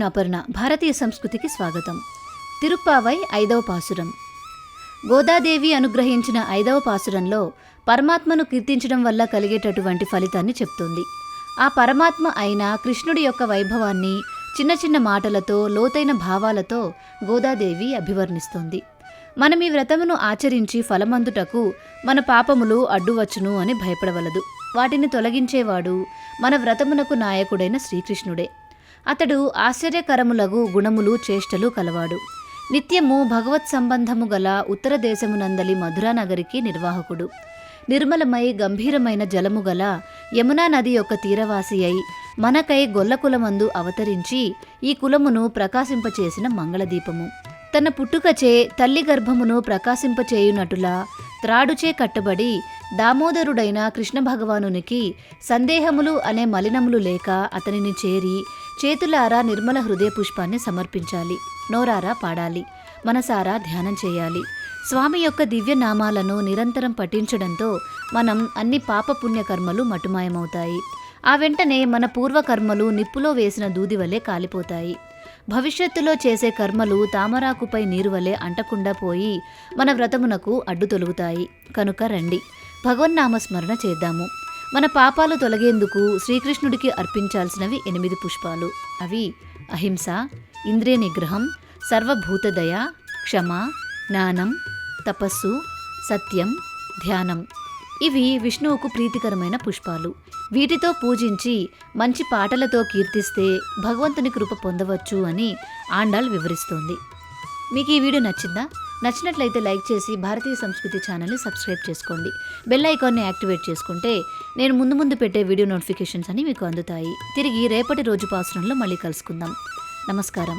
అపర్ణ. భారతీయ సంస్కృతికి స్వాగతం. తిరుప్పావై 5వ పాసురం. గోదాదేవి అనుగ్రహించిన 5వ పాసురంలో పరమాత్మను కీర్తించడం వల్ల కలిగేటటువంటి ఫలితాన్ని చెప్తోంది. ఆ పరమాత్మ అయిన కృష్ణుడి యొక్క వైభవాన్ని చిన్న చిన్న మాటలతో, లోతైన భావాలతో గోదాదేవి అభివర్ణిస్తోంది. మనం ఈ వ్రతమును ఆచరించి ఫలమందుటకు మన పాపములు అడ్డువచ్చును అని భయపడవలదు. వాటిని తొలగించేవాడు మన వ్రతమునకు నాయకుడైన శ్రీకృష్ణుడే. అతడు ఆశ్చర్యకరములగు గుణములు, చేష్టలు కలవాడు. నిత్యము భగవత్ సంబంధము గల ఉత్తర దేశమునందలి మధురానగరికి నిర్వాహకుడు. నిర్మలమై గంభీరమైన జలము గల యమునా నది యొక్క తీరవాసి అయి మనకై గొల్లకులమందు అవతరించి ఈ కులమును ప్రకాశింపచేసిన మంగళదీపము. తన పుట్టుకచే తల్లి గర్భమును ప్రకాశింపచేయునటులా త్రాడుచే కట్టబడి దామోదరుడైన కృష్ణ భగవానునికి సందేహములు అనే మలినములు లేక అతనిని చేరి చేతులారా నిర్మల హృదయ పుష్పాన్ని సమర్పించాలి. నోరారా పాడాలి. మనసారా ధ్యానం చేయాలి. స్వామి యొక్క దివ్య నామాలను నిరంతరం పఠించడంతో మనం అన్ని పాపపుణ్యకర్మలు మటుమాయమవుతాయి. ఆ వెంటనే మన పూర్వకర్మలు నిప్పులో వేసిన దూది వలె కాలిపోతాయి. భవిష్యత్తులో చేసే కర్మలు తామరాకుపై నీరు వలె అంటకుండా పోయి మన వ్రతమునకు అడ్డు తొలుగుతాయి. కనుక రండి, భగవన్నామస్మరణ చేద్దాము. మన పాపాలు తొలగేందుకు శ్రీకృష్ణుడికి అర్పించాల్సినవి 8 పుష్పాలు. అవి అహింస, ఇంద్రియ నిగ్రహం, సర్వభూతదయ, క్షమ, జ్ఞానం, తపస్సు, సత్యం, ధ్యానం. ఇవి విష్ణువుకు ప్రీతికరమైన పుష్పాలు. వీటితో పూజించి మంచి పాటలతో కీర్తిస్తే భగవంతుని కృప పొందవచ్చు అని ఆండాళ్ వివరిస్తోంది. మీకు ఈ వీడియో నచ్చిందా? నచ్చినట్లయితే లైక్ చేసి భారతీయ సంస్కృతి ఛానల్ని సబ్స్క్రైబ్ చేసుకోండి. బెల్ ఐకాన్ని యాక్టివేట్ చేసుకుంటే నేను ముందు పెట్టే వీడియో నోటిఫికేషన్స్ అని మీకు అందుతాయి. తిరిగి రేపటి రోజు పాసురంలో మళ్ళీ కలుసుకుందాం. నమస్కారం.